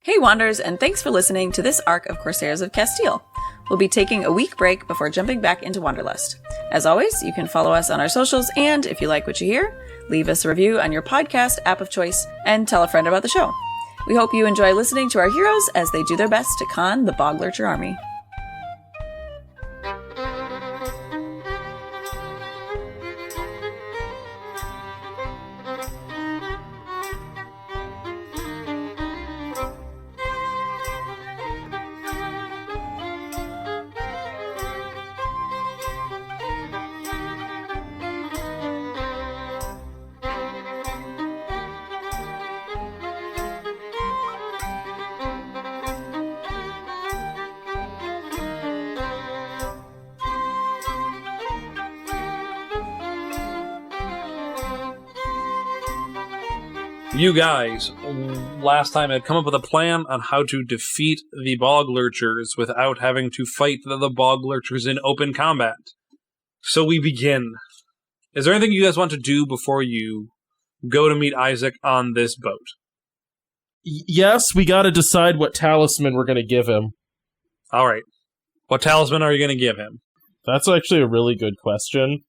Hey Wanderers, and thanks for listening to this arc of Corsairs of Castille. We'll be taking a week break before jumping back into Wanderlust. As always, you can follow us on our socials, and if you like what you hear, leave us a review on your podcast app of choice, and tell a friend about the show. We hope you enjoy listening to our heroes as they do their best to con the Boglurcher army. You guys, last time had come up with a plan on how to defeat the Boglurchers without having to fight the Boglurchers in open combat. So we begin. Is there anything you guys want to do before you go to meet Isaac on this boat? Yes, we gotta decide what talisman we're gonna give him. Alright. What talisman are you going to give him? That's actually a really good question.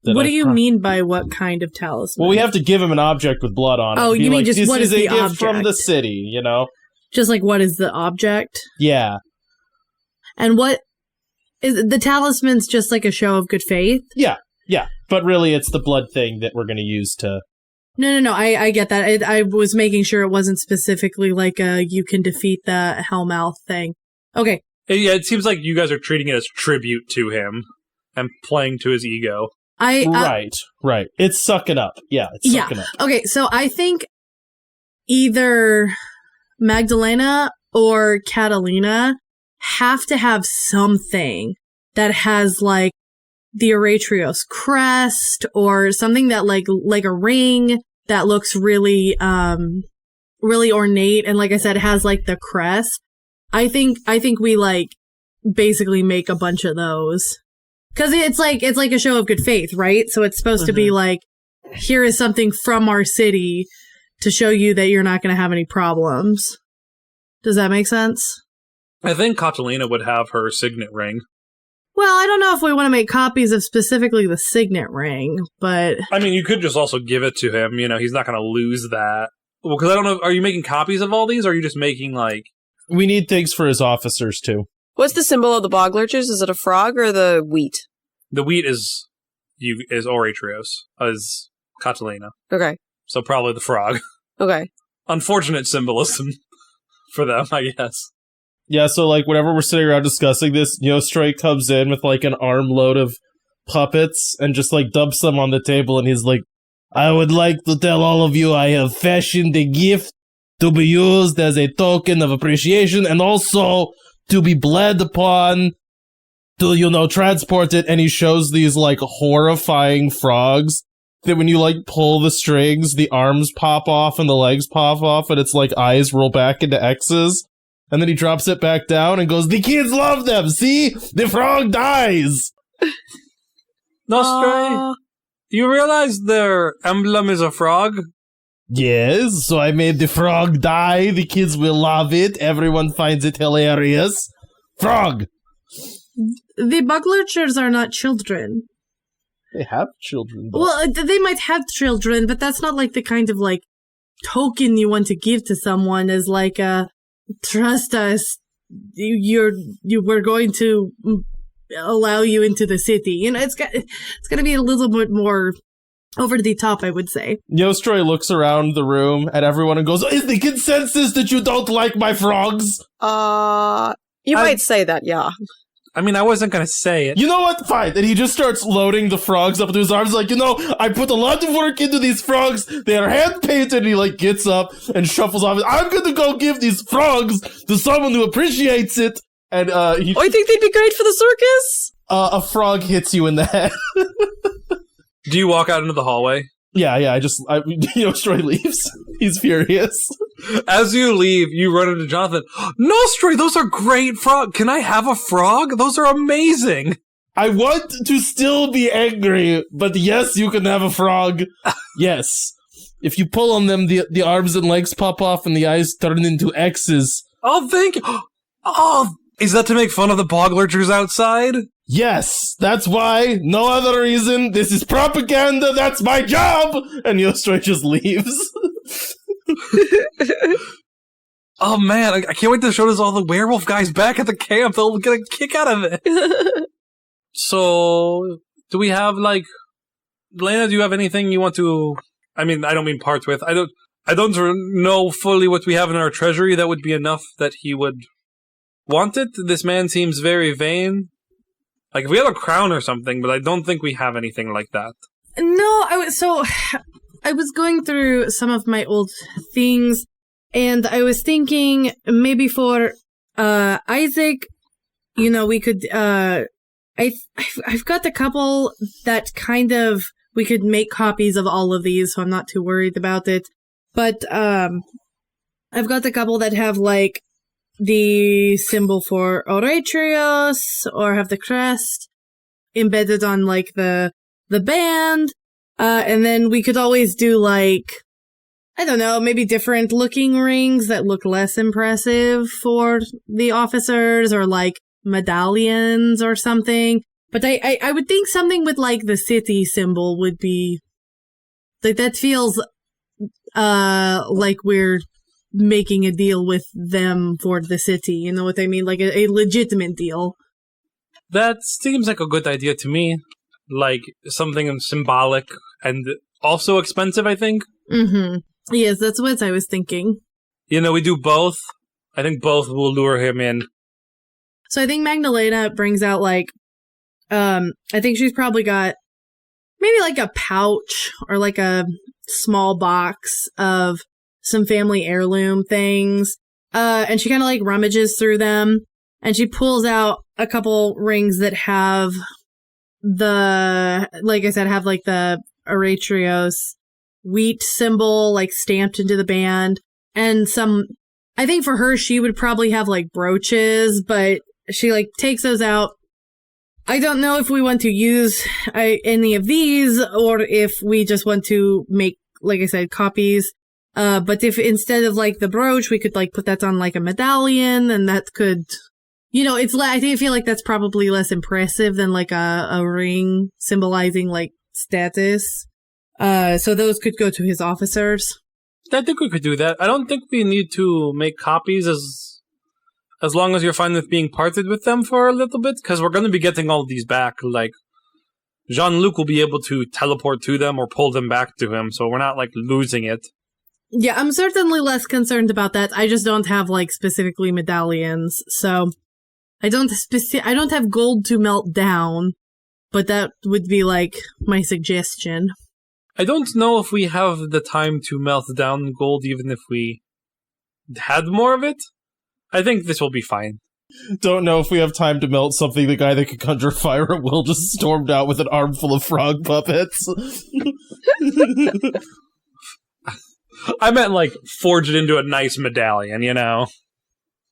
What do you mean by what kind of talisman? Well, we have to give him an object with blood on it. Oh, you mean just what is the object? This is a gift from the city, you know? Just like what is the object? Yeah. And what is the talisman's just like a show of good faith? Yeah. But really, it's the blood thing that we're going to use to... No, I get that. I was making sure it wasn't specifically like a you can defeat the Hellmouth thing. Okay. Yeah, it seems like you guys are treating it as tribute to him and playing to his ego. Right. It's sucking up. Yeah, it's sucking up. Okay, so I think either Magdalena or Catalina have to have something that has like the Attribution crest or something that like a ring that looks really really ornate, and like I said, has like the crest. I think we like basically make a bunch of those. Because it's like a show of good faith, right? So it's supposed to be like, here is something from our city to show you that you're not going to have any problems. Does that make sense? I think Catalina would have her signet ring. Well, I don't know if we want to make copies of specifically the signet ring, but... I mean, you could just also give it to him. You know, he's not going to lose that. Well, because I don't know, are you making copies of all these, or are you just making, like... We need things for his officers, too. What's the symbol of the Boglurchers? Is it a frog or the wheat? The wheat is Oritrios, is Catalina. Okay. So probably the frog. Okay. Unfortunate symbolism for them, I guess. Yeah, so like whenever we're sitting around discussing this, Nostroy comes in with like an armload of puppets and just like dumps them on the table, and he's like, I would like to tell all of you I have fashioned a gift to be used as a token of appreciation and also to be bled upon to, transport it. And he shows these, like, horrifying frogs that when you, like, pull the strings, the arms pop off and the legs pop off, and it's like eyes roll back into X's. And then he drops it back down and goes, the kids love them! See? The frog dies! Nostray, do you realize their emblem is a frog? Yes, so I made the frog die. The kids will love it. Everyone finds it hilarious. Frog! The Boglurchers are not children. They have children, though. Well, they might have children, but that's not like the kind of like token you want to give to someone as like a trust us, we're going to allow you into the city. It's going to be a little bit more over the top, I would say. Nostroy looks around the room at everyone and goes, is the consensus that you don't like my frogs? You might say that, yeah. I mean, I wasn't going to say it. You know what? Fine. And he just starts loading the frogs up into his arms like, I put a lot of work into these frogs. They are hand-painted. And he, like, gets up and shuffles off. I'm going to go give these frogs to someone who appreciates it. And, I think they'd be great for the circus? A frog hits you in the head. Do you walk out into the hallway? Yeah, Nostroy leaves. He's furious. As you leave, you run into Jonathan. Nostroy, those are great frogs. Can I have a frog? Those are amazing. I want to still be angry, but yes, you can have a frog. Yes. If you pull on them, the arms and legs pop off and the eyes turn into X's. Oh, thank you. Oh, is that to make fun of the Boglurchers outside? Yes, that's why. No other reason. This is propaganda. That's my job. And Yostroy just leaves. Oh man, I can't wait to show this all the werewolf guys back at the camp. They'll get a kick out of it. So, do we have Lena? Do you have anything you want to? I mean, I don't mean part with. I don't know fully what we have in our treasury that would be enough that he would want it. This man seems very vain. Like if we had a crown or something, but I don't think we have anything like that. No, I was going through some of my old things, and I was thinking maybe for Isaac, we could. I've got a couple that kind of we could make copies of all of these, so I'm not too worried about it. But I've got a couple that have the symbol for Oretrios, or have the crest embedded on the band. And then we could always do I don't know, maybe different looking rings that look less impressive for the officers, or medallions or something. But I would think something with the city symbol would be that feels like we're making a deal with them for the city. You know what I mean? Like a legitimate deal. That seems like a good idea to me. Like something symbolic and also expensive, I think. Mm-hmm. Yes, that's what I was thinking. We do both. I think both will lure him in. So I think Magdalena brings out I think she's probably got maybe a pouch or a small box of some family heirloom things. And she kind of rummages through them, and she pulls out a couple rings that have the Eretrios wheat symbol stamped into the band, and some, I think for her she would probably have brooches, but she takes those out. I don't know if we want to use any of these, or if we just want to make, like I said, copies. But if instead of the brooch, we could put that on a medallion, and that could, I feel like that's probably less impressive than a ring symbolizing status. So those could go to his officers. I think we could do that. I don't think we need to make copies as long as you're fine with being parted with them for a little bit, because we're going to be getting all of these back. Jean-Luc will be able to teleport to them or pull them back to him, so we're not losing it. Yeah, I'm certainly less concerned about that. I just don't have specifically medallions, so I don't have gold to melt down, but that would be my suggestion. I don't know if we have the time to melt down gold, even if we had more of it. I think this will be fine. Don't know if we have time to melt something. The guy that could conjure fire at will just stormed out with an armful of frog puppets. I meant forge it into a nice medallion,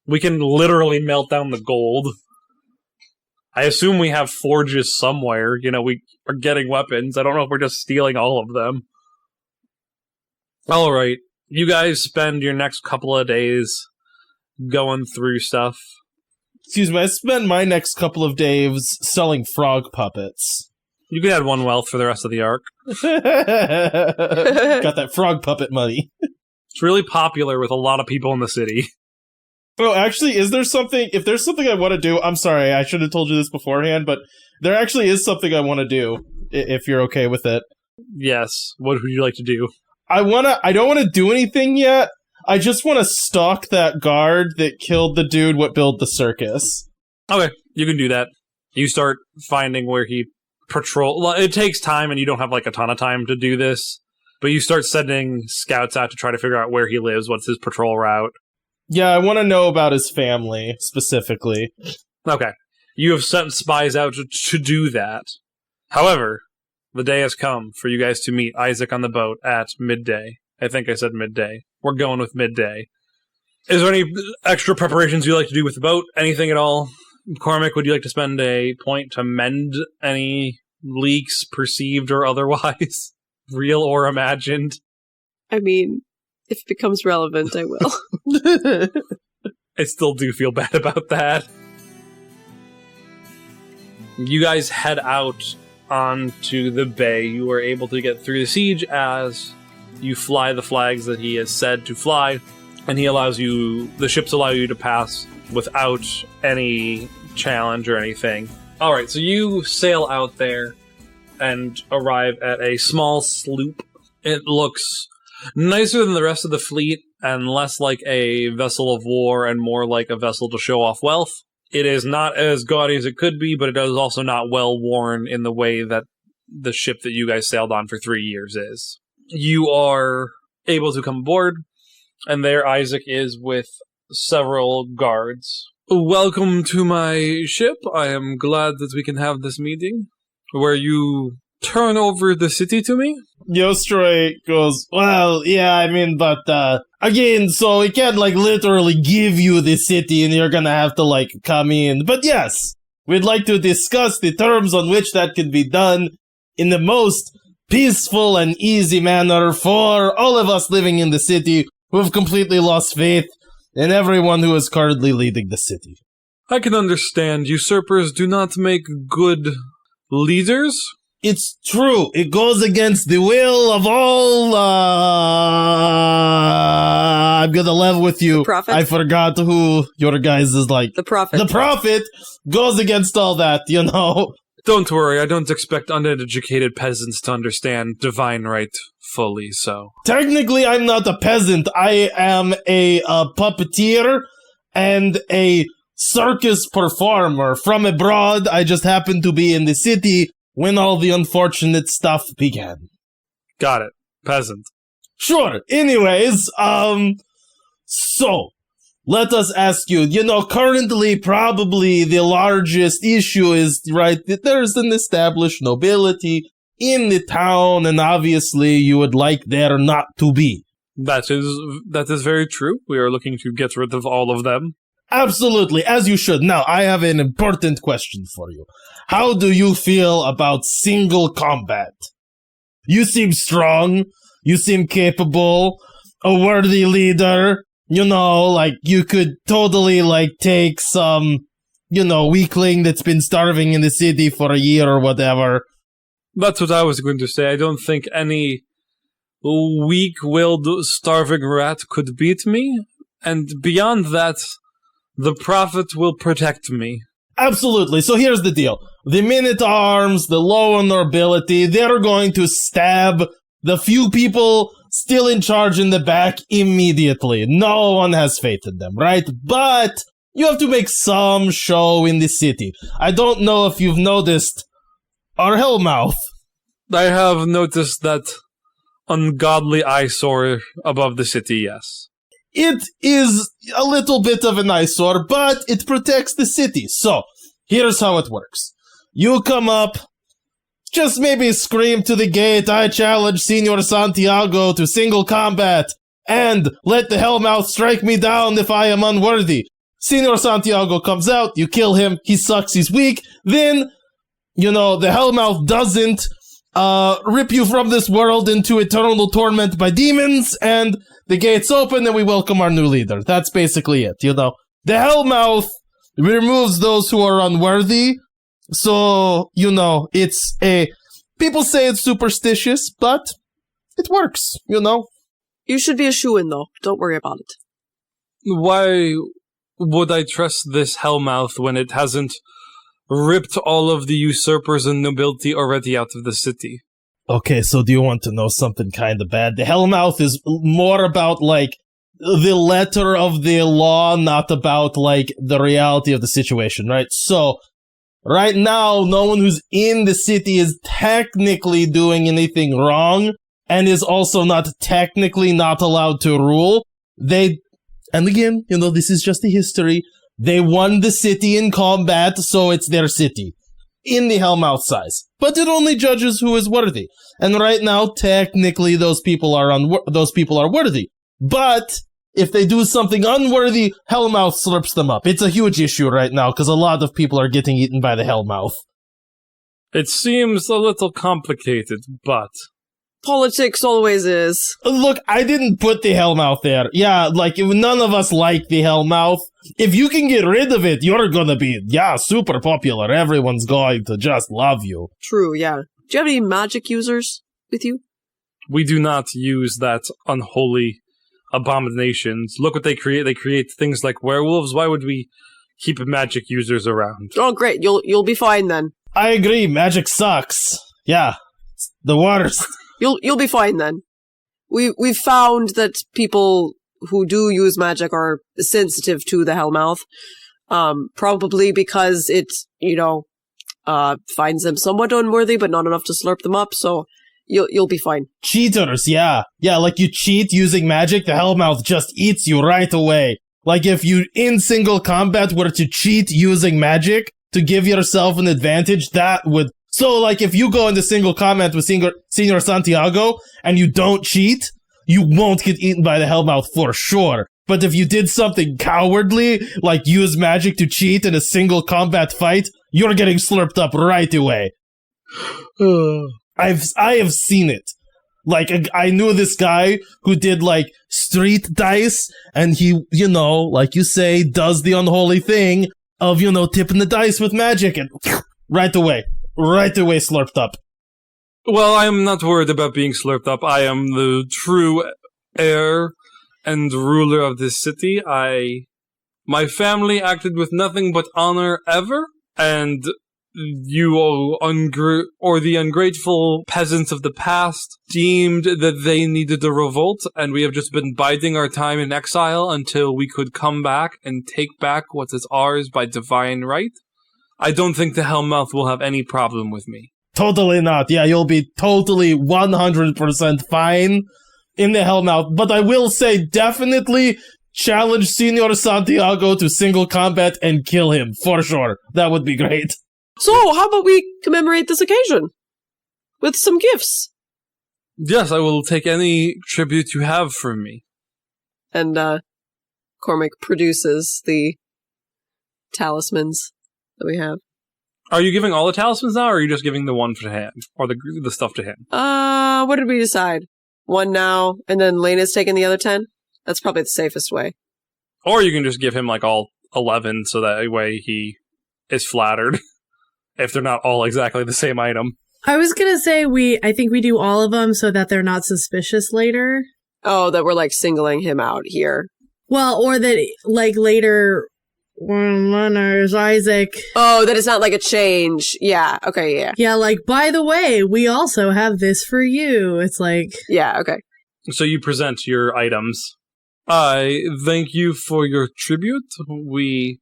We can literally melt down the gold. I assume we have forges somewhere. We are getting weapons. I don't know if we're just stealing all of them. Alright, you guys spend your next couple of days going through stuff. Excuse me, I spend my next couple of days selling frog puppets. You can add 1 wealth for the rest of the arc. Got that frog puppet money. It's really popular with a lot of people in the city. Oh, actually, if there's something I want to do, I'm sorry, I should have told you this beforehand, but there actually is something I want to do, if you're okay with it. Yes, what would you like to do? I don't want to do anything yet. I just want to stalk that guard that killed the dude what built the circus. Okay, you can do that. You start finding where he patrol. Well, it takes time, and you don't have a ton of time to do this, but you start sending scouts out to try to figure out where he lives, what's his patrol route. Yeah, I want to know about his family, specifically. Okay. You have sent spies out to do that. However, the day has come for you guys to meet Isaac on the boat at midday. I think I said midday. We're going with midday. Is there any extra preparations you'd like to do with the boat? Anything at all? Cormac, would you like to spend a point to mend any leaks, perceived or otherwise? Real or imagined? I mean, if it becomes relevant, I will. I still do feel bad about that. You guys head out onto the bay. You are able to get through the siege as you fly the flags that he has said to fly, and the ships allow you to pass without any challenge or anything. Alright, so you sail out there and arrive at a small sloop. It looks nicer than the rest of the fleet and less like a vessel of war and more like a vessel to show off wealth. It is not as gaudy as it could be, but it is also not well worn in the way that the ship that you guys sailed on for 3 years is. You are able to come aboard, and there Isaac is with several guards. Welcome to my ship. I am glad that we can have this meeting where you turn over the city to me. Yostroy goes, well, yeah, I mean, but, again, so we can't, literally give you the city and you're gonna have to, come in. But yes, we'd like to discuss the terms on which that could be done in the most peaceful and easy manner for all of us living in the city who have completely lost faith in everyone who is currently leading the city. I can understand. Usurpers do not make good leaders. It's true. It goes against the will of all, I'm gonna level with you. The prophet? I forgot who your guys is like. The prophet. The prophet goes against all that, you know? Don't worry, I don't expect uneducated peasants to understand divine right fully, so. Technically, I'm not a peasant. I am a puppeteer and a circus performer from abroad. I just happened to be in the city when all the unfortunate stuff began. Got it. Peasant. Sure. Anyways, so, let us ask you, currently probably the largest issue is, right, that there's an established nobility in the town, and obviously you would like there not to be. That is very true. We are looking to get rid of all of them. Absolutely, as you should. Now, I have an important question for you. How do you feel about single combat? You seem strong, you seem capable, a worthy leader, you could totally, take some, weakling that's been starving in the city for a year or whatever. That's what I was going to say. I don't think any weak-willed starving rat could beat me, and beyond that, the prophet will protect me. Absolutely. So here's the deal. The men-at-arms, the lower nobility, they're going to stab the few people still in charge in the back immediately. No one has faith in them, right? But you have to make some show in the city. I don't know if you've noticed our Hellmouth. I have noticed that ungodly eyesore above the city, yes. It is a little bit of an eyesore, but it protects the city. So, here's how it works. You come up, just maybe scream to the gate, I challenge Senor Santiago to single combat, and let the Hellmouth strike me down if I am unworthy. Senor Santiago comes out, you kill him, he sucks, he's weak, then, the Hellmouth doesn't rip you from this world into eternal torment by demons, and the gates open and we welcome our new leader. That's basically it, The Hellmouth removes those who are unworthy, so, it's people say it's superstitious, but it works, You should be a shoo-in, though. Don't worry about it. Why would I trust this Hellmouth when it hasn't ripped all of the usurpers and nobility already out of the city? Okay, so do you want to know something kind of bad? The Hellmouth is more about, the letter of the law, not about, the reality of the situation, right? So, right now, no one who's in the city is technically doing anything wrong, and is also not technically not allowed to rule. And again, this is just the history. They won the city in combat, so it's their city. In the Hellmouth size. But it only judges who is worthy. And right now, technically, those people are worthy. But if they do something unworthy, Hellmouth slurps them up. It's a huge issue right now, because a lot of people are getting eaten by the Hellmouth. It seems a little complicated, but... politics always is. Look, I didn't put the Hellmouth there. Yeah, like, if none of us like the Hellmouth. If you can get rid of it, you're gonna be, super popular. Everyone's going to just love you. True, yeah. Do you have any magic users with you? We do not use that unholy abominations. Look what they create. They create things like werewolves. Why would we keep magic users around? Oh, great. You'll be fine then. I agree, magic sucks. Yeah, it's the worst. You'll be fine then. We've found that people who do use magic are sensitive to the Hellmouth. Probably because it, finds them somewhat unworthy, but not enough to slurp them up, so you'll be fine. Cheaters, yeah. Yeah, like you cheat using magic, the Hellmouth just eats you right away. Like if you, in single combat, were to cheat using magic to give yourself an advantage, that would... So, like, if you go into single combat with Senor Santiago, and you don't cheat, you won't get eaten by the Hellmouth for sure. But if you did something cowardly, like use magic to cheat in a single combat fight, you're getting slurped up right away. I have seen it. Like, I knew this guy who did, like, street dice, and he, like you say, does the unholy thing of, tipping the dice with magic, and right away slurped up. Well, I am not worried about being slurped up. I am the true heir and ruler of this city. My family acted with nothing but honor ever, and you the ungrateful peasants of the past deemed that they needed a revolt, and we have just been biding our time in exile until we could come back and take back what is ours by divine right. I don't think the Hellmouth will have any problem with me. Totally not. Yeah, you'll be totally 100% fine in the Hellmouth. But I will say, definitely challenge Senor Santiago to single combat and kill him, for sure. That would be great. So, how about we commemorate this occasion with some gifts? Yes, I will take any tribute you have from me. And, Cormac produces the talismans that we have. Are you giving all the talismans now, or are you just giving the one to him? Or the stuff to him? What did we decide? One now, and then Lena's taking the other 10? That's probably the safest way. Or you can just give him, like, all 11, so that way he is flattered. If they're not all exactly the same item. I was gonna say I think we do all of them so that they're not suspicious later. Oh, that we're, like, singling him out here. Well, or that, like, later... Leonard's Isaac. Oh, that it's not like a change. Yeah, okay, yeah. Yeah, like, by the way, we also have this for you. It's like... Yeah, okay. So you present your items. I thank you for your tribute. We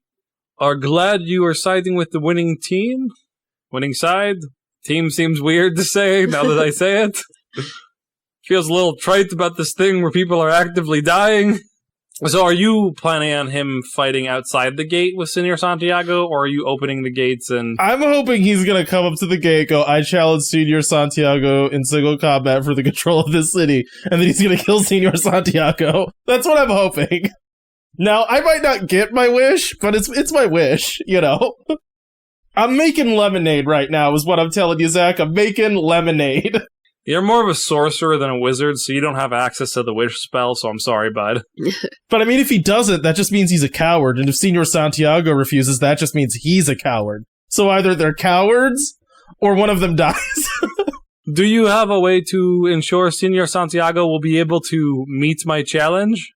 are glad you are siding with the winning team. Winning side. Team seems weird to say now that I say it. Feels a little trite about this thing where people are actively dying. So are you planning on him fighting outside the gate with Senor Santiago, or are you opening the gates and... I'm hoping he's gonna come up to the gate, go, I challenge Senor Santiago in single combat for the control of this city, and then he's gonna kill Senor Santiago. That's what I'm hoping. Now, I might not get my wish, but it's my wish, I'm making lemonade right now, is what I'm telling you, Zach. I'm making lemonade. You're more of a sorcerer than a wizard, so you don't have access to the wish spell, so I'm sorry, bud. But I mean, if he doesn't, that just means he's a coward, and if Senor Santiago refuses, that just means he's a coward. So either they're cowards, or one of them dies. Do you have a way to ensure Senor Santiago will be able to meet my challenge?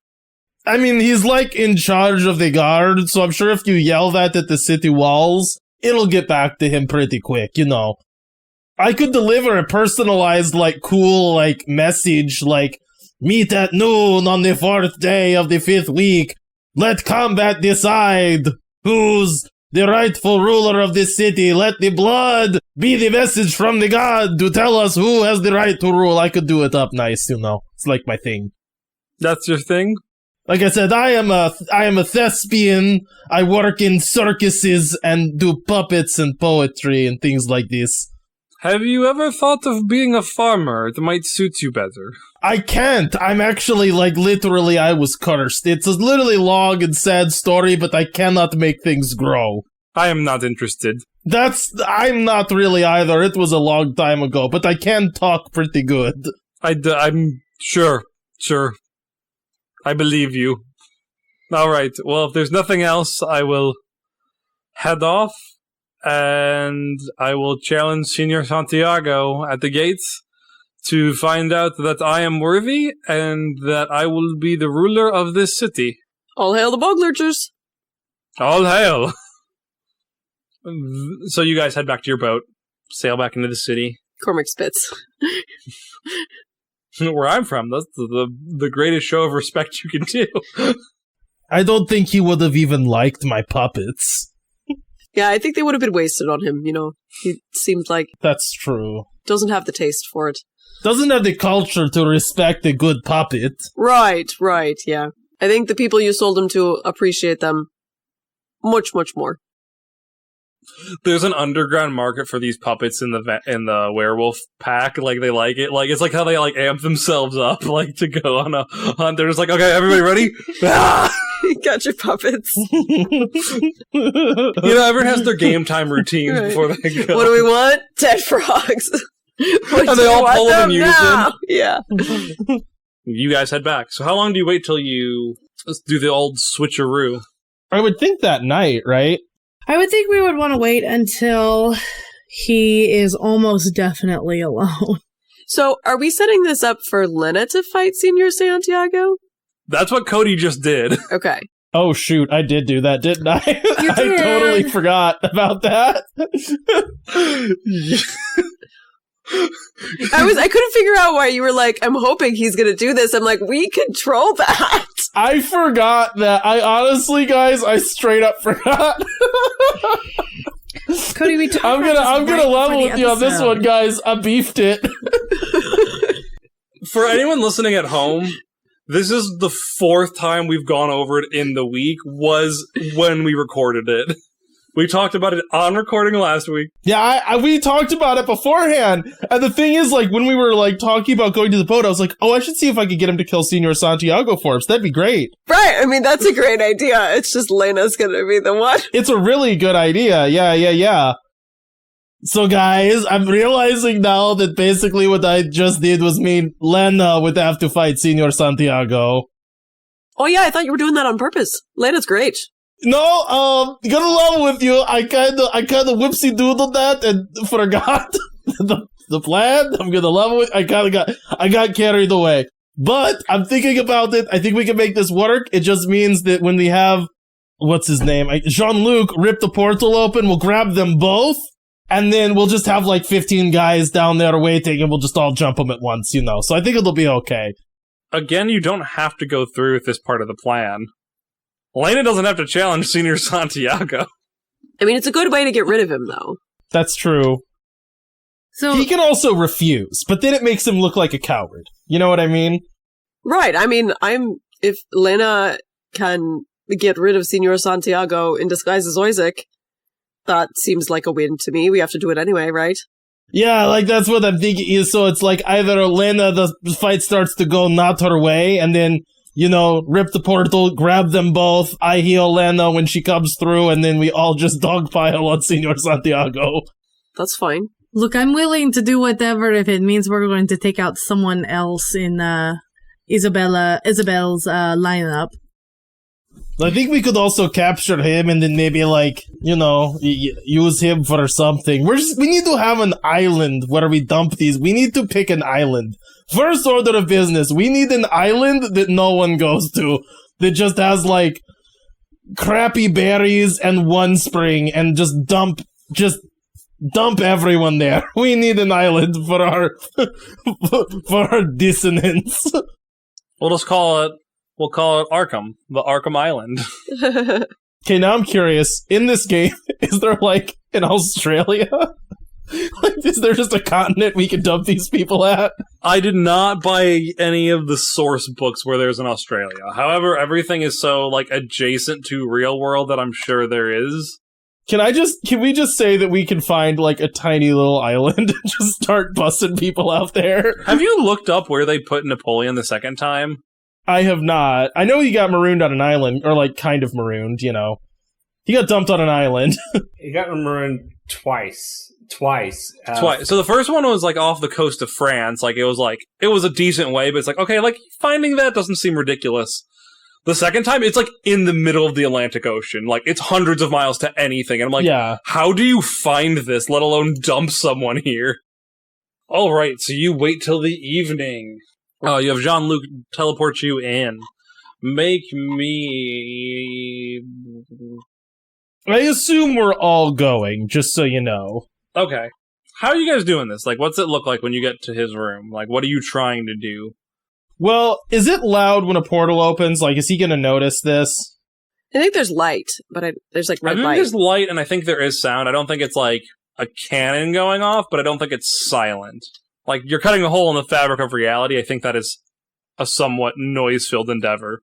I mean, he's like in charge of the guard, so I'm sure if you yell that at the city walls, it'll get back to him pretty quick, I could deliver a personalized, cool, message, meet at noon on the 4th day of the 5th week. Let combat decide who's the rightful ruler of this city. Let the blood be the message from the god to tell us who has the right to rule. I could do it up nice, It's like my thing. That's your thing? Like I said, I am a thespian. I work in circuses and do puppets and poetry and things like this. Have you ever thought of being a farmer? It might suit you better. I can't. I'm actually, literally, I was cursed. It's a literally long and sad story, but I cannot make things grow. I am not interested. I'm not really either. It was a long time ago, but I can talk pretty good. I'm sure. I believe you. All right. Well, if there's nothing else, I will head off, and I will challenge Senor Santiago at the gates to find out that I am worthy and that I will be the ruler of this city. All hail the Boglurchers. All hail. So you guys head back to your boat, sail back into the city. Cormac spits. Where I'm from, that's the greatest show of respect you can do. I don't think he would have even liked my puppets. Yeah, I think they would have been wasted on him, you know. He seemed like... That's true. Doesn't have the taste for it. Doesn't have the culture to respect a good puppet. Right, yeah. I think the people you sold them to appreciate them much, much more. There's an underground market for these puppets in the werewolf pack. Like, they like it. Like, it's like how they like amp themselves up, like, to go on a hunt. They're just like, okay, everybody ready? Got your puppets. Everyone has their game time routines before they go. What do we want? Dead frogs. And they all pull them in unison. Yeah. You guys head back. So how long do you wait till you do the old switcheroo? I would think that night, right? I would think we would want to wait until he is almost definitely alone. So, are we setting this up for Lena to fight Senor Santiago? That's what Cody just did. Okay. Oh shoot, I did do that, didn't I? You I did. totally forgot about that. I couldn't figure out why you were like, I'm hoping he's gonna do this. I'm like, we control that. I forgot that. I honestly, guys, I straight up forgot. Cody, we talked I'm gonna level with you on this one, guys. I beefed it. For anyone listening at home, this is the fourth time we've gone over it in the week, was when we recorded it. We talked about it on recording last week. Yeah, we talked about it beforehand. And the thing is, like, when we were, like, talking about going to the boat, I was like, oh, I should see if I could get him to kill Senor Santiago for us. That'd be great. Right. I mean, that's a great idea. It's just Lena's gonna be the one. It's a really good idea. Yeah. So, guys, I'm realizing now that basically what I just did was mean Lena would have to fight Senor Santiago. Oh, yeah, I thought you were doing that on purpose. Lena's great. No, gonna level with you. I kinda whipsy doodled that and forgot the plan. I'm gonna level with. I got carried away. But I'm thinking about it. I think we can make this work. It just means that when we have, what's his name? Jean-Luc rip the portal open, we'll grab them both, and then we'll just have like 15 guys down there waiting, and we'll just all jump them at once, So I think it'll be okay. Again, you don't have to go through with this part of the plan. Lena doesn't have to challenge Senor Santiago. I mean, it's a good way to get rid of him, though. That's true. So He can also refuse, but then it makes him look like a coward. You know what I mean? Right. I mean, if Lena can get rid of Senor Santiago in disguise as Isaac, that seems like a win to me. We have to do it anyway, right? Yeah, like that's what I'm thinking is, so it's like either Lena, the fight starts to go not her way, and then, rip the portal, grab them both, I heal Lena when she comes through, and then we all just dogpile on Senor Santiago. That's fine. look, I'm willing to do whatever if it means we're going to take out someone else in Isabel's lineup. I think we could also capture him and then maybe, use him for something. We need to have an island where we dump these. We need to pick an island. First order of business, we need an island that no one goes to. That just has, crappy berries and one spring and just dump everyone there. We need an island for our dissonance. We'll call it Arkham, the Arkham Island. Okay, now I'm curious. In this game, is there, in Australia? Is there just a continent we can dump these people at? I did not buy any of the source books where there's an Australia. However, everything is so, adjacent to real world that I'm sure there is. Can we just say that we can find, a tiny little island and just start busting people out there? Have you looked up where they put Napoleon the second time? I have not. I know he got marooned on an island, or kind of marooned, He got dumped on an island. He got marooned twice. Twice. Twice. So the first one was like off the coast of France. Like it was a decent way, but it's like, okay, like finding that doesn't seem ridiculous. The second time, it's like in the middle of the Atlantic Ocean. Like it's hundreds of miles to anything. And I'm like, how do you find this, let alone dump someone here? All right, so you wait till the evening. You have Jean-Luc teleport you in. Make me... I assume we're all going, just so you know. Okay. How are you guys doing this? Like, what's it look like when you get to his room? Like, what are you trying to do? Well, is it loud when a portal opens? Like, is he going to notice this? I think there's light, but there's like red light. There's light, and I think there is sound. I don't think it's like a cannon going off, but I don't think it's silent. Like, you're cutting a hole in the fabric of reality. I think that is a somewhat noise-filled endeavor.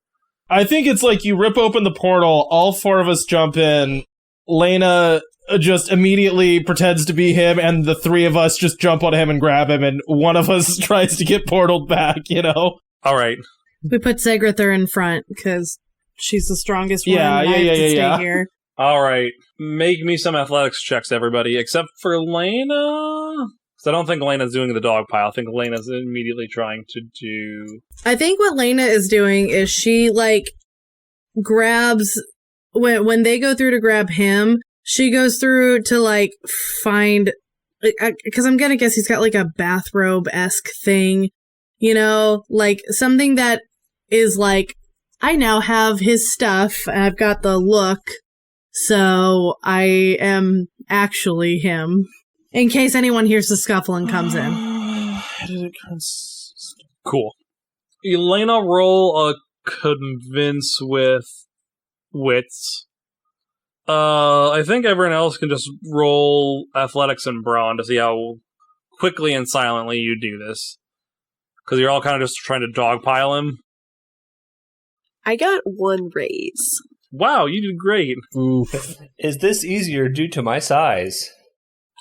I think it's like you rip open the portal, all four of us jump in, Lena just immediately pretends to be him, and the three of us just jump on him and grab him, and one of us tries to get portaled back, you know? All right. We put Segrather in front, because she's the strongest one. Yeah. Stay here. All right. Make me some athletics checks, everybody, except for Lena. Because I don't think Lena's doing the dog pile. I think Lena's immediately trying to do... I think what Lena is doing is she, like, grabs... When they go through to grab him, she goes through to, like, find... Because I'm gonna guess he's got, like, a bathrobe-esque thing, you know? Like, something that is, like, I now have his stuff, and I've got the look, so I am actually him. In case anyone hears the scuffle and comes in. Cool. Elena, roll a convince with wits. I think everyone else can just roll athletics and brawn to see how quickly and silently you do this. Because you're all kind of just trying to dogpile him. I got 1 raise. Wow, you did great. Oof. Is this easier due to my size?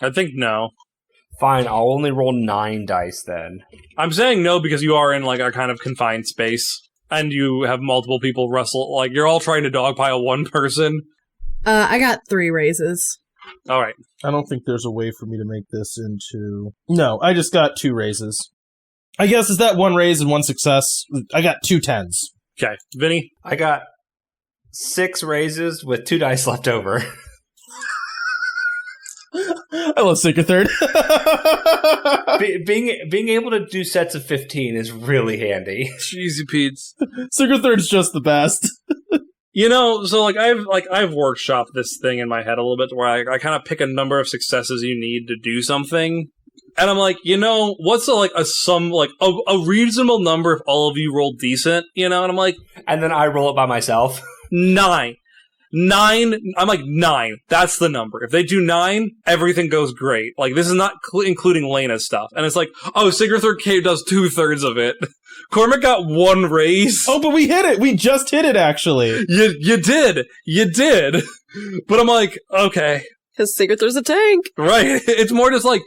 I think no. Fine, I'll only roll 9 dice then. I'm saying no because you are in like a kind of confined space. And you have multiple people wrestle. Like, you're all trying to dogpile one person. I got 3 raises. All right. I don't think there's a way for me to make this into... No, I just got 2 raises. I guess, is that 1 raise and 1 success? I got 2 10s. Okay. Vinny? I got 6 raises with 2 dice left over. I love Secret Third. being able to do sets of 15 is really handy. Cheesy Pete's. Secret Third's just the best. You know, so I've workshopped this thing in my head a little bit where I kind of pick a number of successes you need to do something. And I'm like, you know, what's a reasonable number if all of you roll decent, you know? And I'm like... And then I roll it by myself. 9. 9, I'm like, 9. That's the number. If they do 9, everything goes great. Like, this is not including Lena's stuff. And it's like, oh, Sigurthur K does 2/3 of it. Cormac got 1 raise. Oh, but we hit it. We just hit it, actually. You did. But I'm like, okay. Because Sigurthur's a tank. Right. It's more just like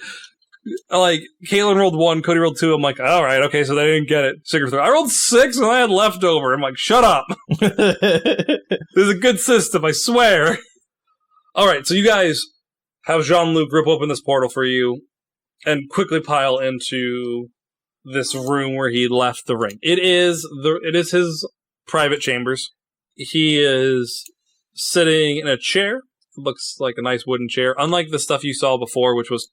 Caitlin rolled 1, Cody rolled 2. I'm like, all right, okay, so they didn't get it. Sigurthur, I rolled 6 and I had leftover. I'm like, shut up. This is a good system, I swear. All right, so you guys have Jean-Luc rip open this portal for you and quickly pile into this room where he left the ring. It is his private chambers. He is sitting in a chair. It looks like a nice wooden chair. Unlike the stuff you saw before, which was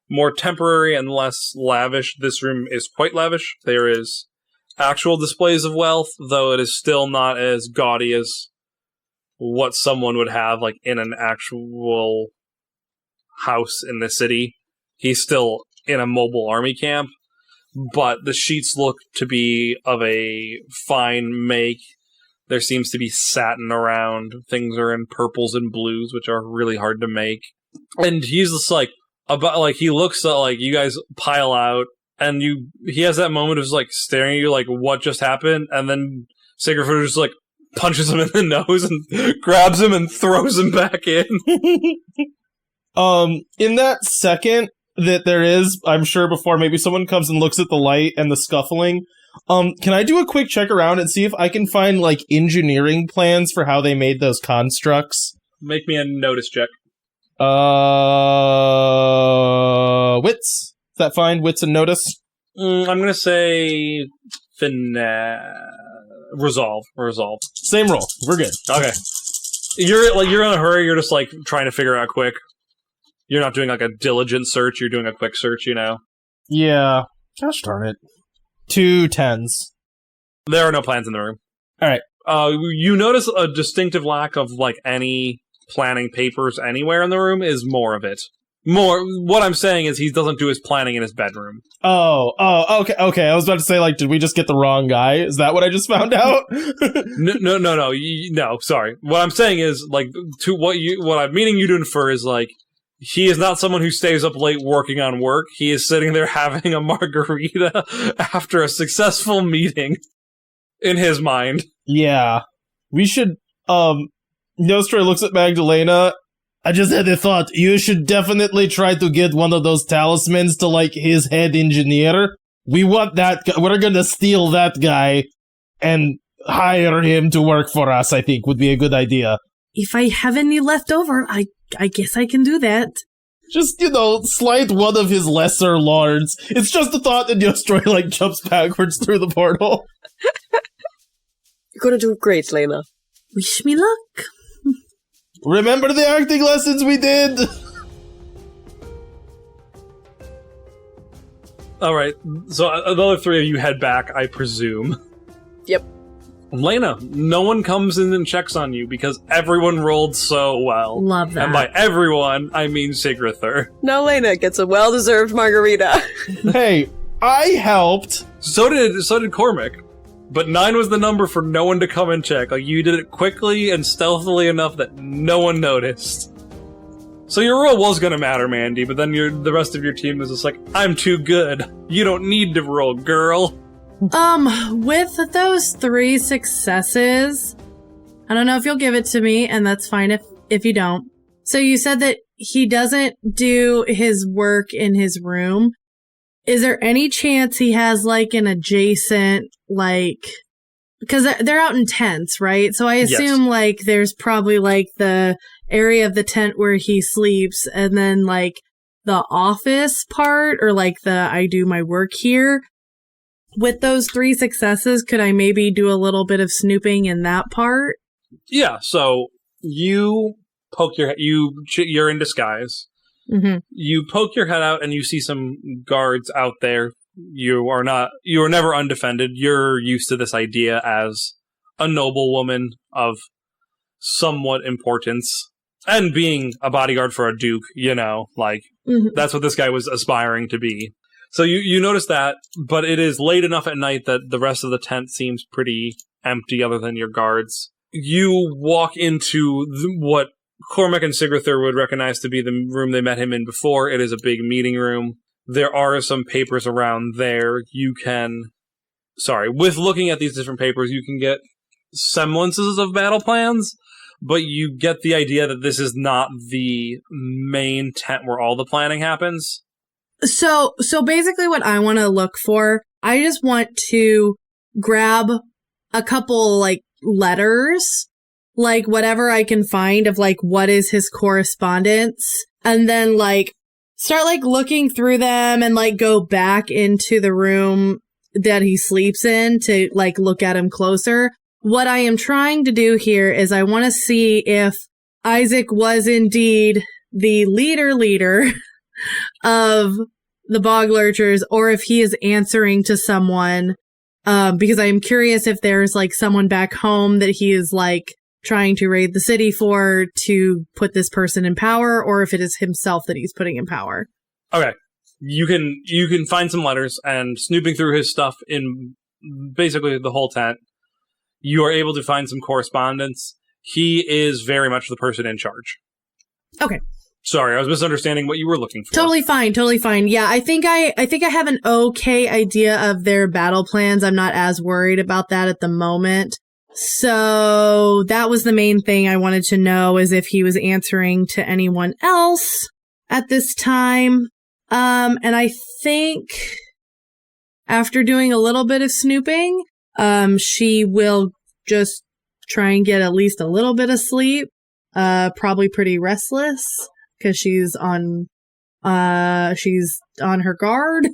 more temporary and less lavish, this room is quite lavish. There is actual displays of wealth, though it is still not as gaudy as what someone would have like in an actual house in the city. He's still in a mobile army camp, but the sheets look to be of a fine make. There seems to be satin around. Things are in purples and blues, which are really hard to make. And he's just like, he looks at, like, you guys pile out, and he has that moment of just, like, staring at you, like, what just happened? And then Sigurd just, like, punches him in the nose and grabs him and throws him back in. In that second that there is, I'm sure before maybe someone comes and looks at the light and the scuffling, can I do a quick check around and see if I can find, like, engineering plans for how they made those constructs? Make me a notice check. Wits. Is that fine? Wits and notice? I'm gonna say resolve. Same roll. We're good. Okay. You're in a hurry. You're just like trying to figure out quick. You're not doing like a diligent search. You're doing a quick search. Yeah. Gosh darn it. 2 10s. There are no plans in the room. All right. You notice a distinctive lack of like any planning papers anywhere in the room. Is more of it. What I'm saying is he doesn't do his planning in his bedroom. Oh, okay. I was about to say, like, did we just get the wrong guy? Is that what I just found out? No. Sorry. What I'm saying is, like, what I'm meaning you to infer is, like, he is not someone who stays up late working on work. He is sitting there having a margarita after a successful meeting in his mind. Yeah. We should, Nostra looks at Magdalena. I just had a thought. You should definitely try to get one of those talismans to, like, his head engineer. We want that guy. We're gonna steal that guy and hire him to work for us, I think, would be a good idea. If I have any left over, I guess I can do that. Just, slight one of his lesser lords. It's just a thought that Nostra, like, jumps backwards through the portal. You're gonna do great, Lena. Wish me luck. Remember the acting lessons we did? All right. So the other three of you head back, I presume. Yep. Lena, no one comes in and checks on you because everyone rolled so well. Love that. And by everyone, I mean Sigrither. Now Lena gets a well-deserved margarita. Hey, I helped. So did Cormac. But 9 was the number for no one to come and check. Like, you did it quickly and stealthily enough that no one noticed. So your roll was gonna matter, Mandy, but then the rest of your team was just like, I'm too good. You don't need to roll, girl. With those 3 successes, I don't know if you'll give it to me, and that's fine if you don't. So you said that he doesn't do his work in his room. Is there any chance he has, like, an adjacent, like... Because they're out in tents, right? So I assume, like, there's probably, like, the area of the tent where he sleeps, and then, like, the office part, or, like, the I do my work here. With those 3 successes, could I maybe do a little bit of snooping in that part? Yeah, so you poke you're in disguise. Mm-hmm. You poke your head out and you see some guards out there. You are never undefended. You're used to this idea as a noble woman of somewhat importance. And being a bodyguard for a duke, that's what this guy was aspiring to be. So you notice that, but it is late enough at night that the rest of the tent seems pretty empty other than your guards. You walk into what Cormac and Sigrither would recognize to be the room they met him in before. It is a big meeting room. There are some papers around there. With looking at these different papers, you can get semblances of battle plans, but you get the idea that this is not the main tent where all the planning happens. So basically what I want to look for, I just want to grab a couple, like, letters, like, whatever I can find of, like, what is his correspondence, and then, like, start, like, looking through them and, like, go back into the room that he sleeps in to, like, look at him closer. What I am trying to do here is I want to see if Isaac was indeed the leader of the Boglurchers, or if he is answering to someone, because I am curious if there's, like, someone back home that he is, like, trying to raid the city for to put this person in power, or if it is himself that he's putting in power. Okay. You can find some letters, and snooping through his stuff in basically the whole tent, you are able to find some correspondence. He is very much the person in charge. Okay. Sorry, I was misunderstanding what you were looking for. Totally fine. Yeah, I think I have an okay idea of their battle plans. I'm not as worried about that at the moment. So that was the main thing I wanted to know, is if he was answering to anyone else at this time. And I think after doing a little bit of snooping, she will just try and get at least a little bit of sleep. Probably pretty restless, because she's on her guard.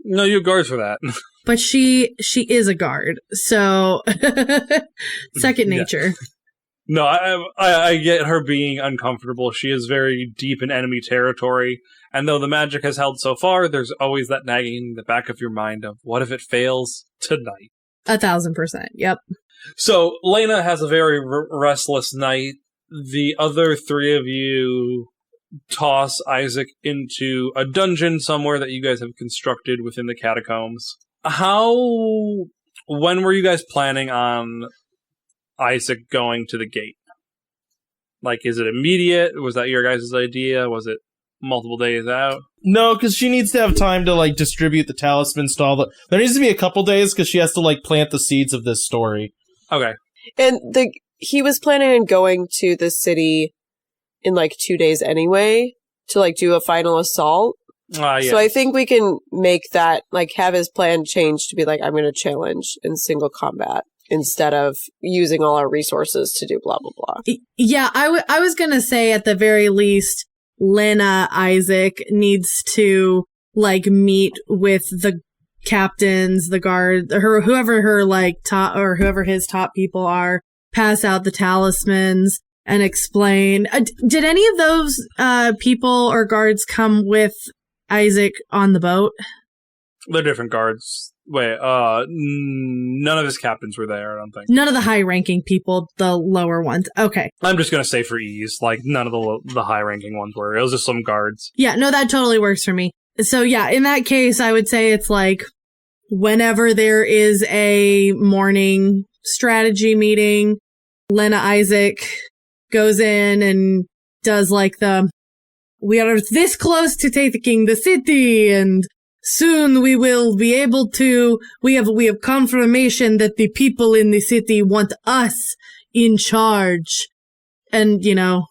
No, you have guards for that. But she is a guard, so second nature. No, I get her being uncomfortable. She is very deep in enemy territory, and though the magic has held so far, there's always that nagging in the back of your mind of, what if it fails tonight? 1,000%, yep. So, Lena has a very restless night. The other three of you toss Isaac into a dungeon somewhere that you guys have constructed within the catacombs. When were you guys planning on Isaac going to the gate? Like, is it immediate? Was that your guys' idea? Was it multiple days out? No, because she needs to have time to, like, distribute the talismans to all the... There needs to be a couple days, because she has to, like, plant the seeds of this story. Okay. And he was planning on going to the city in, like, 2 days anyway, to, like, do a final assault. Yeah. So I think we can make that, like, have his plan change to be like, I'm going to challenge in single combat, instead of using all our resources to do blah, blah, blah. Yeah, I was going to say at the very least, Lena Isaac needs to, like, meet with the captains, the guard, whoever her, like, top, or whoever his top people are, pass out the talismans and explain. Did any of those people or guards come with Isaac on the boat? They're different guards. Wait, none of his captains were there, I don't think. None of the high-ranking people, the lower ones. Okay. I'm just gonna say for ease, like, none of the high-ranking ones were. It was just some guards. Yeah, no, that totally works for me. So yeah, in that case, I would say it's like, whenever there is a morning strategy meeting, Lena Isaac goes in and does like we are this close to taking the city, and soon we will be able to, we have confirmation that the people in the city want us in charge. And, you know,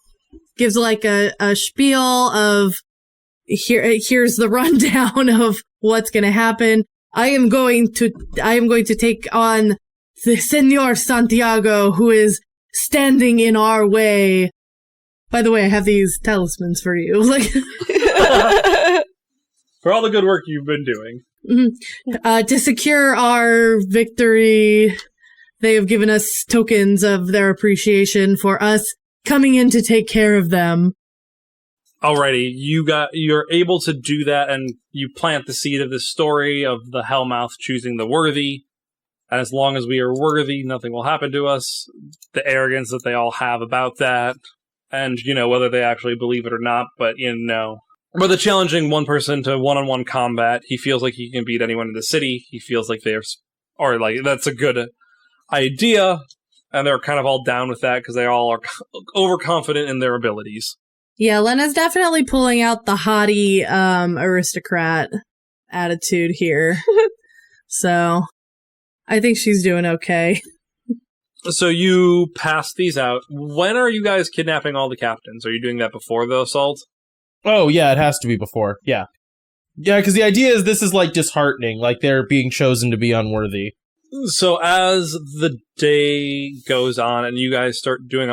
gives like a spiel of, here's the rundown of what's going to happen. I am going to take on the Senor Santiago, who is standing in our way. By the way, I have these talismans for you. Like, for all the good work you've been doing. Mm-hmm. To secure our victory, they have given us tokens of their appreciation for us coming in to take care of them. Alrighty, you're able to do that, and you plant the seed of this story of the Hellmouth choosing the worthy. And as long as we are worthy, nothing will happen to us. The arrogance that they all have about that, and, you know, whether they actually believe it or not, but, you know. But the challenging one person to one-on-one combat, he feels like he can beat anyone in the city. He feels like that's a good idea, and they're kind of all down with that because they all are overconfident in their abilities. Yeah, Lena's definitely pulling out the haughty aristocrat attitude here. So, I think she's doing okay. So you pass these out. When are you guys kidnapping all the captains? Are you doing that before the assault? Oh, yeah, it has to be before. Yeah. Yeah, because the idea is this is, like, disheartening. Like, they're being chosen to be unworthy. So as the day goes on and you guys start doing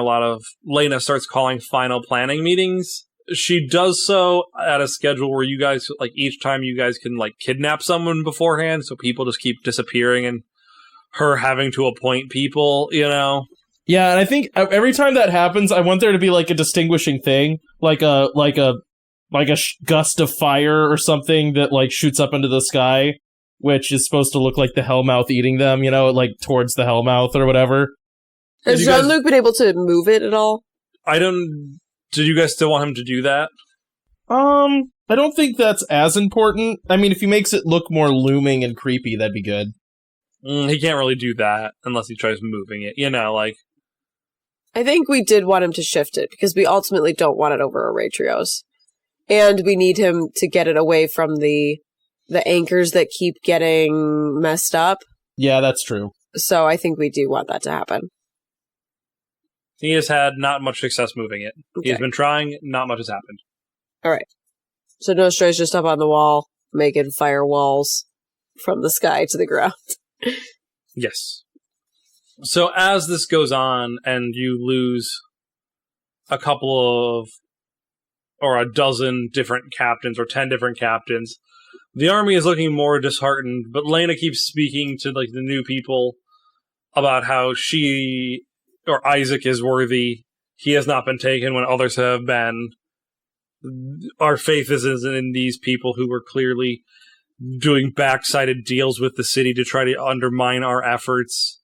Lena starts calling final planning meetings, she does so at a schedule where you guys, like, each time you guys can, like, kidnap someone beforehand, so people just keep disappearing and her having to appoint people, you know? Yeah, and I think every time that happens, I want there to be, like, a distinguishing thing, like a gust of fire or something that, like, shoots up into the sky, which is supposed to look like the Hellmouth eating them, you know, like, towards the Hellmouth or whatever. Has Jean-Luc been able to move it at all? Did you guys still want him to do that? I don't think that's as important. I mean, if he makes it look more looming and creepy, that'd be good. He can't really do that unless he tries moving it, you know, like... I think we did want him to shift it, because we ultimately don't want it over Aretrios. And we need him to get it away from the anchors that keep getting messed up. Yeah, that's true. So I think we do want that to happen. He has had not much success moving it. Okay. He has been trying, not much has happened. Alright. So Nostra's just up on the wall, making firewalls from the sky to the ground. Yes. So as this goes on, and you lose a couple of or a dozen different captains or 10 different captains. The army is looking more disheartened, but Lena keeps speaking to like the new people about how she or Isaac is worthy. He has not been taken when others have been. Our faith isn't in these people who were clearly doing backsided deals with the city to try to undermine our efforts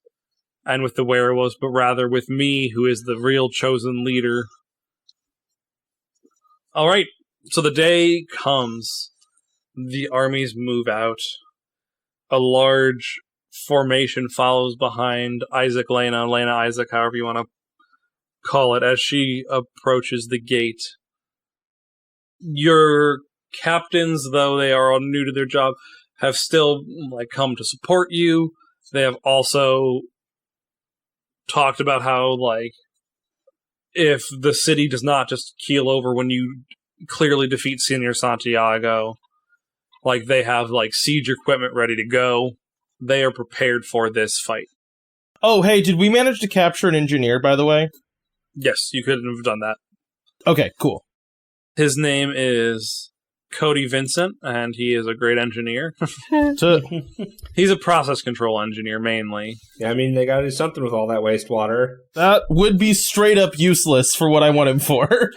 and with the werewolves, but rather with me, who is the real chosen leader. All right, so the day comes. The armies move out. A large formation follows behind Isaac, Lena, Isaac, however you want to call it, as she approaches the gate. Your captains, though they are all new to their job, have still come to support you. They have also talked about how if the city does not just keel over when you clearly defeat Senor Santiago, they have siege equipment ready to go. They are prepared for this fight. Oh, hey, did we manage to capture an engineer, by the way? Yes, you could have done that. Okay, cool. His name is Cody Vincent, and he is a great engineer. He's a process control engineer, mainly. Yeah, I mean, they gotta do something with all that wastewater. That would be straight up useless for what I want him for.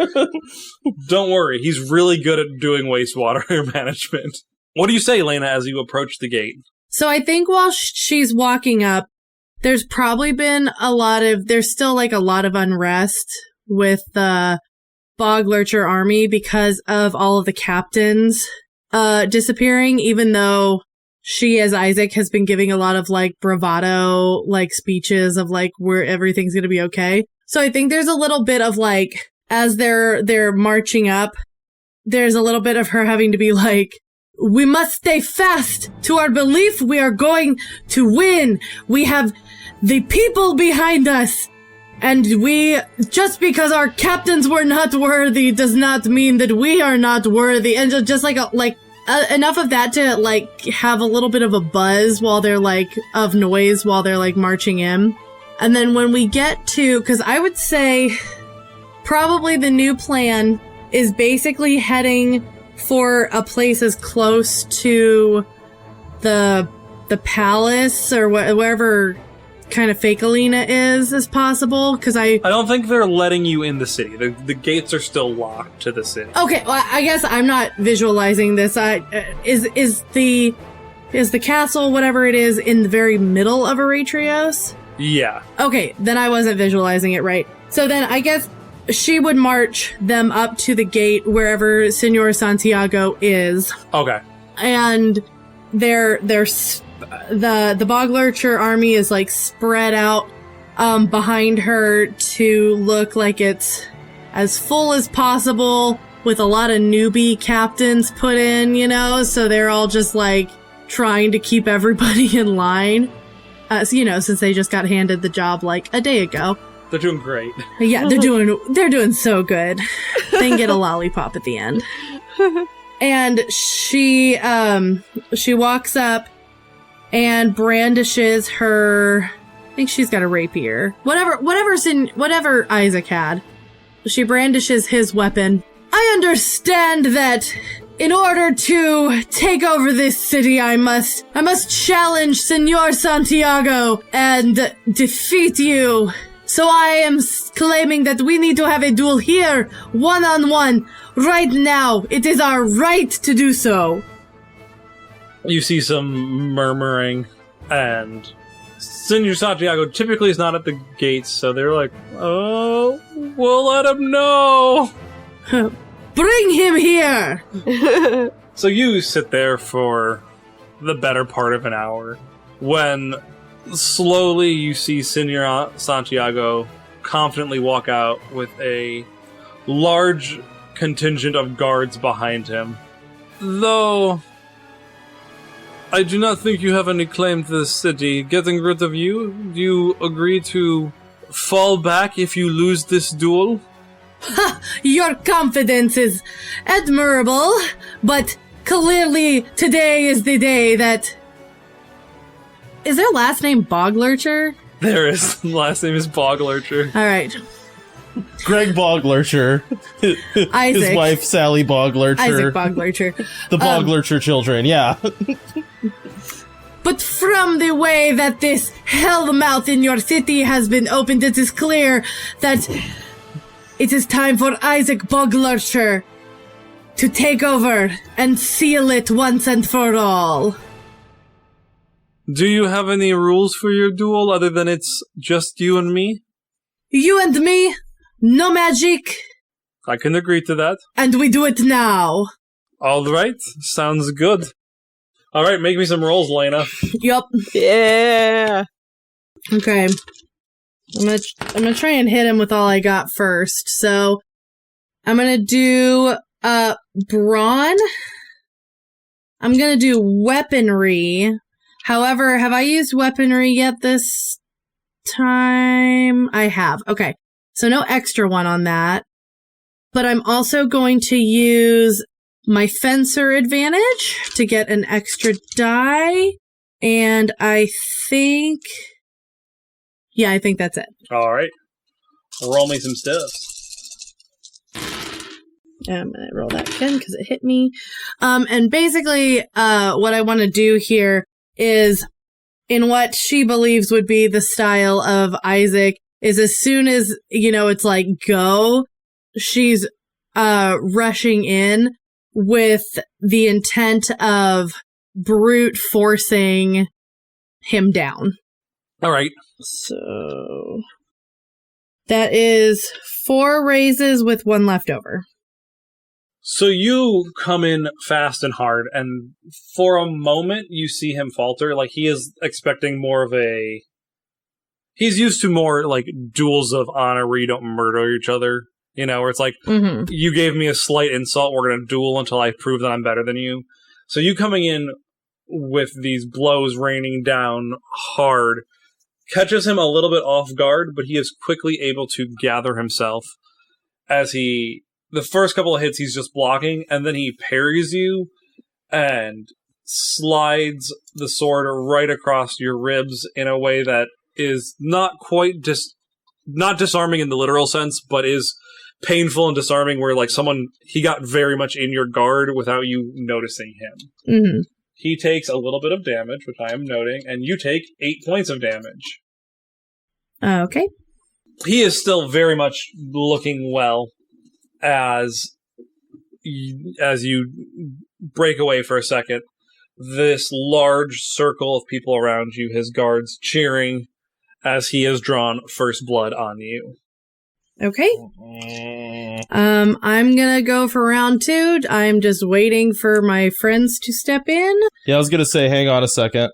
Don't worry, he's really good at doing wastewater management. What do you say, Lena, as you approach the gate? So I think while she's walking up, there's probably been there's still a lot of unrest with the Boglurcher army because of all of the captains disappearing, even though she, as Isaac, has been giving a lot of bravado speeches of where everything's gonna be okay. So I think there's a little bit of as they're marching up, there's a little bit of her having to be we must stay fast to our belief. We are going to win. We have the people behind us. And just because our captains were not worthy does not mean that we are not worthy. And just enough of that to have a little bit of a buzz while they're of noise while they're marching in. And then when we get to, cause I would say probably the new plan is basically heading for a place as close to the palace or wherever kind of fake Alina is as possible, because I don't think they're letting you in the city. The gates are still locked to the city. Okay, well, I guess I'm not visualizing this. Is the castle, whatever it is, in the very middle of Eretrios? Yeah. Okay, then I wasn't visualizing it right. So then I guess she would march them up to the gate wherever Senor Santiago is. Okay. And the Boglurcher army is spread out behind her to look like it's as full as possible, with a lot of newbie captains put in, so they're all just trying to keep everybody in line. Since they just got handed the job a day ago. They're doing great. Yeah, they're doing so good. They can get a lollipop at the end. And she walks up and brandishes her, I think she's got a rapier. Whatever Isaac had. She brandishes his weapon. I understand that in order to take over this city, I must challenge Senor Santiago and defeat you. So I am claiming that we need to have a duel here, one-on-one, right now. It is our right to do so. You see some murmuring, and Senor Santiago typically is not at the gates, so they're oh, we'll let him know. Bring him here! So you sit there for the better part of an hour, when slowly you see Senor Santiago confidently walk out with a large contingent of guards behind him. Though I do not think you have any claim to this city. Getting rid of you, do you agree to fall back if you lose this duel? Ha! Your confidence is admirable, but clearly today is the day that... Is their last name Boglurcher? There is. The last name is Boglurcher. Alright. Greg Boglurcher. Isaac. His wife, Sally Boglurcher. Isaac Boglurcher. The Boglurcher children, yeah. But from the way that this hellmouth in your city has been opened, it is clear that it is time for Isaac Boglurcher to take over and seal it once and for all. Do you have any rules for your duel other than it's just you and me? You and me, no magic, I can agree to that. and we do it now. All right, sounds good. All right, make me some rolls, Lena. Yup. Yeah. Okay. I'm gonna try and hit him with all I got first. So I'm gonna do brawn. I'm gonna do weaponry. However, have I used weaponry yet this time? I have. Okay. So no extra one on that. But I'm also going to use my fencer advantage to get an extra die. And I think that's it. All right. Roll me some stuff. I'm going to roll that again because it hit me. And basically, what I want to do here is, in what she believes would be the style of Isaac, is as soon as, it's like go, she's rushing in with the intent of brute forcing him down. All right. So that is 4 raises with 1 left over. So you come in fast and hard, and for a moment you see him falter. Like, he is expecting more of a... He's used to more, like, duels of honor where you don't murder each other. Where it's like, You gave me a slight insult, we're going to duel until I prove that I'm better than you. So you coming in with these blows raining down hard catches him a little bit off guard, but he is quickly able to gather himself as the first couple of hits he's just blocking, and then he parries you and slides the sword right across your ribs in a way that is not quite not disarming in the literal sense, but is painful and disarming, where like he got very much in your guard without you noticing him. Mm-hmm. He takes a little bit of damage, which I am noting, and you take 8 points of damage. Okay. He is still very much looking well as you break away for a second. This large circle of people around you, his guards, cheering as he has drawn first blood on you. Okay. I'm gonna go for round 2. I'm just waiting for my friends to step in. Yeah, I was gonna say, hang on a second.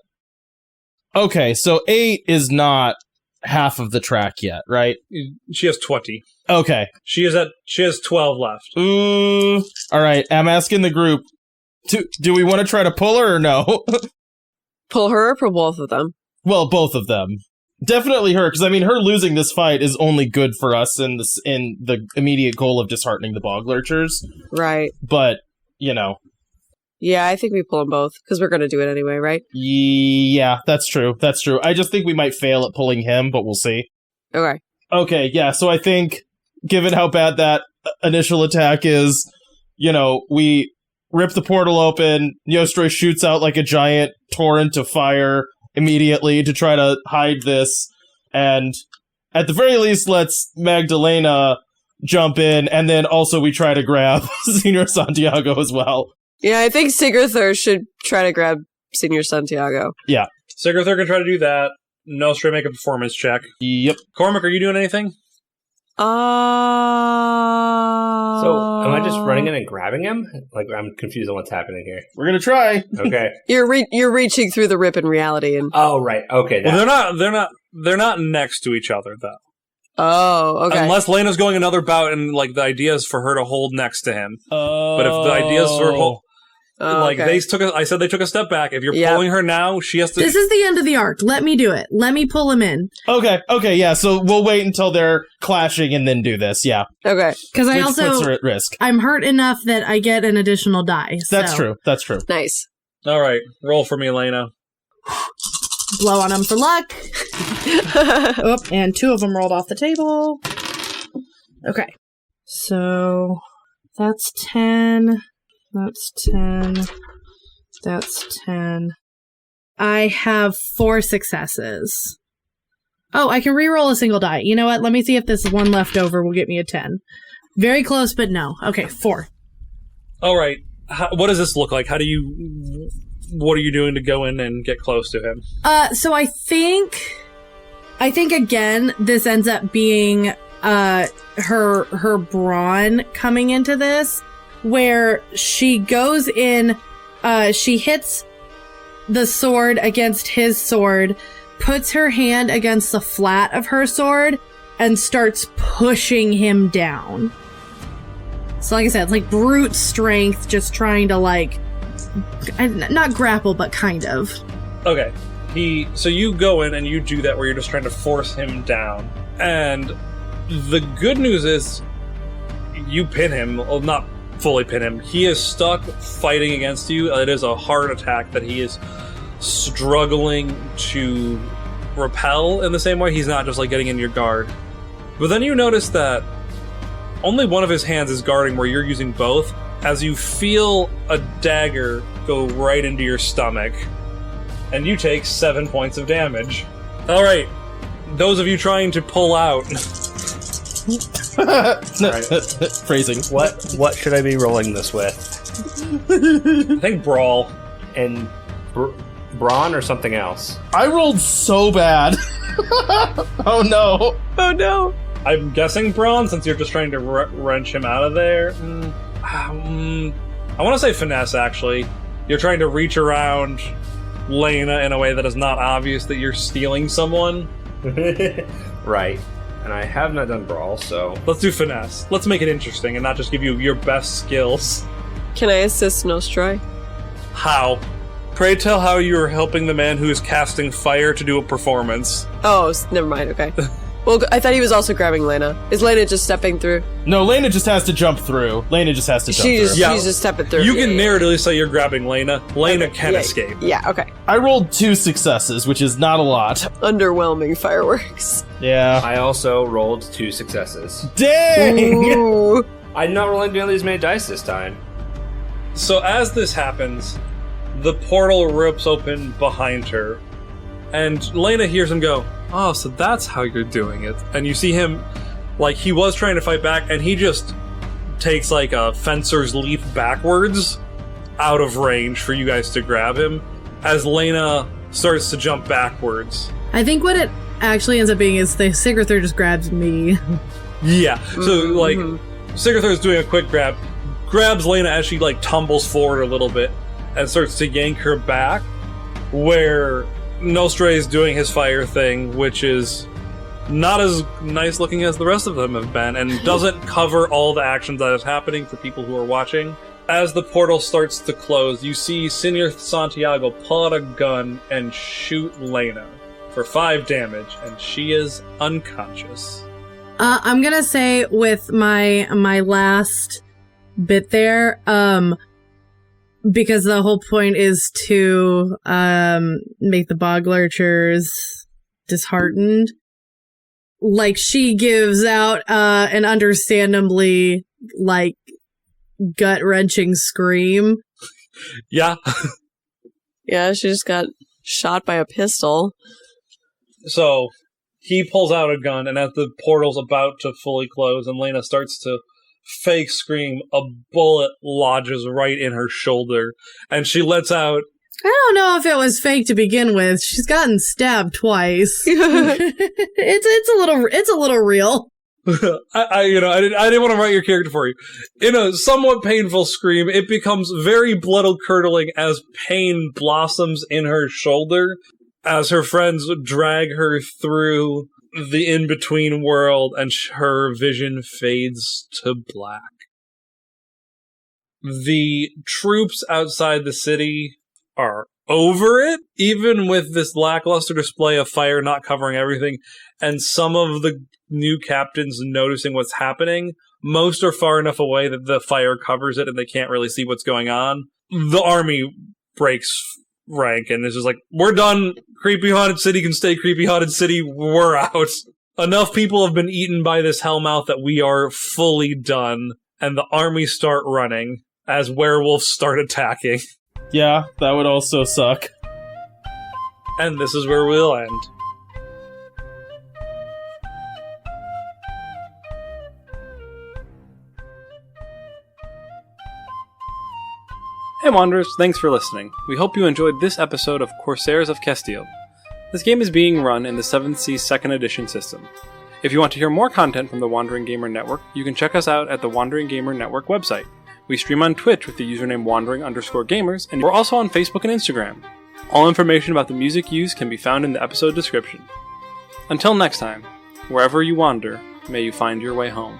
Okay, so 8 is not half of the track yet, right? She has 20. Okay. She has 12 left. All right, I'm asking the group, do we want to try to pull her or no? Pull her or pull both of them? Well, both of them. Definitely her, because her losing this fight is only good for us in the immediate goal of disheartening the Boglurchers. Right. But, Yeah, I think we pull them both, because we're going to do it anyway, right? Yeah, that's true. That's true. I just think we might fail at pulling him, but we'll see. Okay. Okay, yeah, so I think, given how bad that initial attack is, we rip the portal open, Neostroy shoots out like a giant torrent of fire immediately to try to hide this, and at the very least lets Magdalena jump in, and then also we try to grab Senor Santiago as well. Yeah, I think Sigurthur should try to grab Senor Santiago. Yeah. Sigurthur can try to do that. Nostra, make a performance check. Yep. Cormac, are you doing anything? So, am I just running in and grabbing him? Like, I'm confused on what's happening here. We're gonna try. Okay. You're reaching through the rip in reality, and Oh, right. Okay. Well, they're not next to each other though. oh, okay. Unless Lena's going another bout, and like the idea is for her to hold next to him. But if the idea is for her, Okay. I said they took a step back. If you're Yep. pulling her now, she has to. This is the end of the arc. Let me do it. Let me pull him in. Okay, yeah, so we'll wait until they're clashing and then do this, yeah. Okay. Because I Which also puts her at risk. I'm hurt enough that I get an additional die. That's so true, that's true. Nice. All right, roll for me, Lena. Blow on him for luck. Oh, and 2 of them rolled off the table. Okay. So that's 10. That's 10. That's 10. I have 4 successes. Oh, I can reroll a single die. You know what? Let me see if this one left over will get me a 10. Very close, but no. Okay, 4. All right. What does this look like? What are you doing to go in and get close to him? So I think again, this ends up being her brawn coming into this, where she goes in, she hits the sword against his sword, puts her hand against the flat of her sword, and starts pushing him down. So like I said, it's like brute strength, just trying to like, not grapple, but kind of. Okay. So you go in and you do that where you're just trying to force him down. And the good news is you pin him. Well, not fully pin him. He is stuck fighting against you. It is a hard attack that he is struggling to repel in the same way. He's not just like getting in your guard. But then you notice that only one of his hands is guarding where you're using both, as you feel a dagger go right into your stomach. And you take 7 points of damage. All right. Those of you trying to pull out. Phrasing. What should I be rolling this with? I think brawl. And brawn or something else? I rolled so bad. Oh no. Oh no. I'm guessing brawn, since you're just trying to wrench him out of there. I want to say finesse, actually. You're trying to reach around Lena in a way that is not obvious that you're stealing someone. Right. And I have not done brawl, so... Let's do finesse. Let's make it interesting and not just give you your best skills. Can I assist Nostroy? How? Pray tell how you are helping the man who is casting fire to do a performance. Oh, never mind, okay. Well, I thought he was also grabbing Lena. Is Lena just stepping through? No, Lena just has to jump through. She's just stepping through. You can narratively say you're grabbing Lena. Lena can escape. Yeah, okay. I rolled 2 successes, which is not a lot. Underwhelming fireworks. Yeah. I also rolled 2 successes. Dang! Ooh. I'm not rolling nearly as many dice this time. So as this happens, the portal rips open behind her, and Lena hears him go, "Oh, so that's how you're doing it." And you see him, like, he was trying to fight back, and he just takes, like, a fencer's leap backwards out of range for you guys to grab him, as Lena starts to jump backwards. I think what it actually ends up being is the Sigrithur just grabs me. Yeah, so, like, Sigrithur is doing a quick grabs Lena as she, like, tumbles forward a little bit, and starts to yank her back, where Nostray is doing his fire thing, which is not as nice looking as the rest of them have been, and doesn't cover all the actions that is happening for people who are watching. As the portal starts to close, you see Senior Santiago pull out a gun and shoot Lena for 5 damage, and she is unconscious. I'm gonna say with my last bit there, because the whole point is to make the Boglurchers disheartened. Like, she gives out an understandably, like, gut-wrenching scream. Yeah. Yeah, she just got shot by a pistol. So, he pulls out a gun, and as the portal's about to fully close and Lena starts to fake scream, a bullet lodges right in her shoulder, and she lets out... I don't know if it was fake to begin with. She's gotten stabbed twice. It's a little real. I didn't want to write your character for you. In a somewhat painful scream, it becomes very blood-curdling as pain blossoms in her shoulder, as her friends drag her through the in-between world, and her vision fades to black. The troops outside the city are over it, even with this lackluster display of fire not covering everything, and some of the new captains noticing what's happening. Most are far enough away that the fire covers it and they can't really see what's going on. The army breaks rank and is just like, "We're done. Creepy Haunted City can stay Creepy Haunted City. We're out." Enough people have been eaten by this hellmouth that we are fully done, and the armies start running as werewolves start attacking. Yeah, that would also suck. And this is where we'll end. Hey Wanderers, thanks for listening. We hope you enjoyed this episode of Corsairs of Castille. This game is being run in the 7th Sea 2nd Edition system. If you want to hear more content from the Wandering Gamer Network, you can check us out at the Wandering Gamer Network website. We stream on Twitch with the username wandering_gamers, and we're also on Facebook and Instagram. All information about the music used can be found in the episode description. Until next time, wherever you wander, may you find your way home.